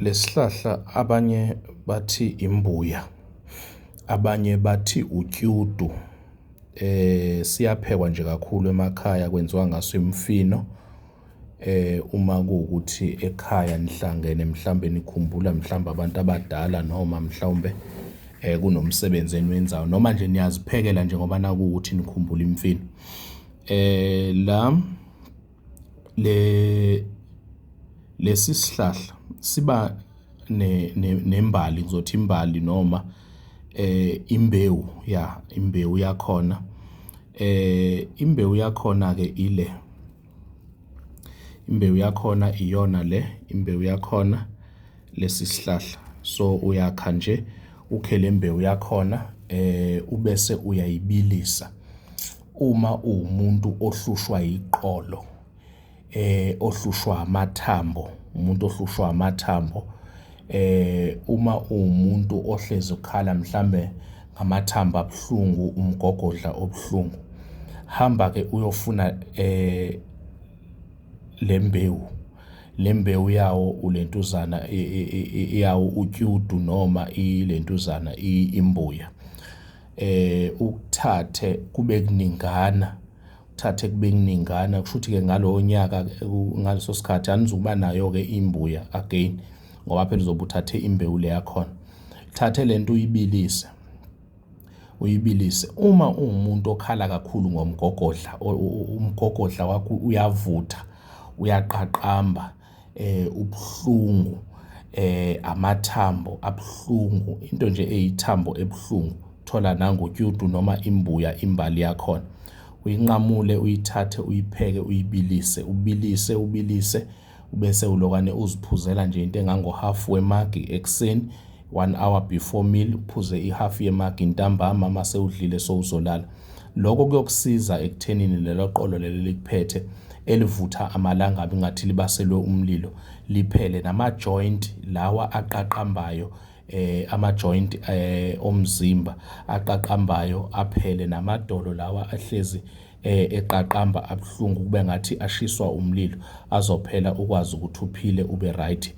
Lesihlahla abanye bathi imbuya, abanye bathi utyudu. Siyaphekwa nje kakhulu emakhaya, kwenziwa ngaso imfino. Uma kuwukuthi ekhaya nihlangene mhlambe nikhumbula mhlambe abantu abadala, noma mhlawumbe kunomsebenzi eniwenzayo, noma nje niyaziphekela nje ngoba nakuwukuthi nikhumbula imfino. Lesi sihlahla siba nembali, ngizothi imbali noma imbewu, imbewu yakhona. Imbewu yakhona-ke ile, imbewu yakhona iyona imbewu yakhona lesi sihlahla. So uyakha nje, ukhe le mbewu yakhona ubese uyayibilisa. Uma uwumuntu ohlushwa iqolo, ohlushwa amathambo, umuntu ohlushwa amathambo, uma uwumuntu ohlezi ukhala mhlambe ngamathambo abuhlungu, umgogodla obuhlungu, hamba-ke uyofuna le mbewu yawo ulentuzana yawo utyudu, noma ilentuzana imbuya. Ukuthathe kube kuningana, kusho ukuthi-ke ngalowo nyaka, ngaleso sikhathi anizukuba nayo-ke imbuya again, ngoba phela uzobe uthathe imbewu le yakhona. Thathe lento uyibilise. Uma uwumuntu okhala kakhulu ngomgogodla, umgogodla wakho uyavutha, uyaqaqamba, ubuhlungu, amathambo abuhlungu, into nje eyithambo ebuhlungu, thola nangotyudu noma imbuya, imbali yakhona. Uyinqamule, uyithathe, uyipheke, uyibilise, ubilise, ubese ulokane uziphuzela nje into engango-half wemagi ekuseni, 1 hour before meal, uphuze i-half yemagi ntambama mase udlile sowuzolala. Lokho kuyokusiza ekuthenini lelo qolo lelo likuphethe elivutha amalangabi ngathi libaselwe umlilo liphele. Nama-joint lawa aqaqambayo, ama-joint omzimba aqaqambayo aphele, namadolo lawa ahlezi eqaqamba abuhlungu kube ngathi ashiswa umlilo, azophela, ukwazi ukuthi uphile ube right,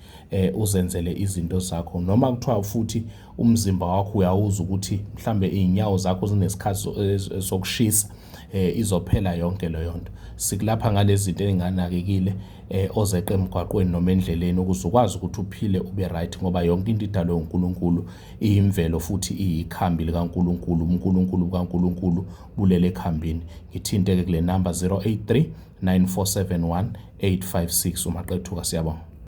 uzenzele izinto zakho. Noma kuthiwa futhi umzimba wakho uyawuzwa ukuthi mhlambe iy'nyawo zakho zinesikhathi sokushisa, izophela yonke leyo nto. Sikulapha ngalezi zinto ey'nganakekile ozeqe emgwaqweni noma endleleni, ukuze ukwazi ukuthi uphile ube right, ngoba yonke into idalwe uNkulunkulu, iyimvelo futhi iyikhambi likaNkulunkulu. uNkulunkulu kaNkulunkulu bulele ekhambini. Ngithinte-ke kule namba 083 9471 856. Umaqethuka, siyabonga.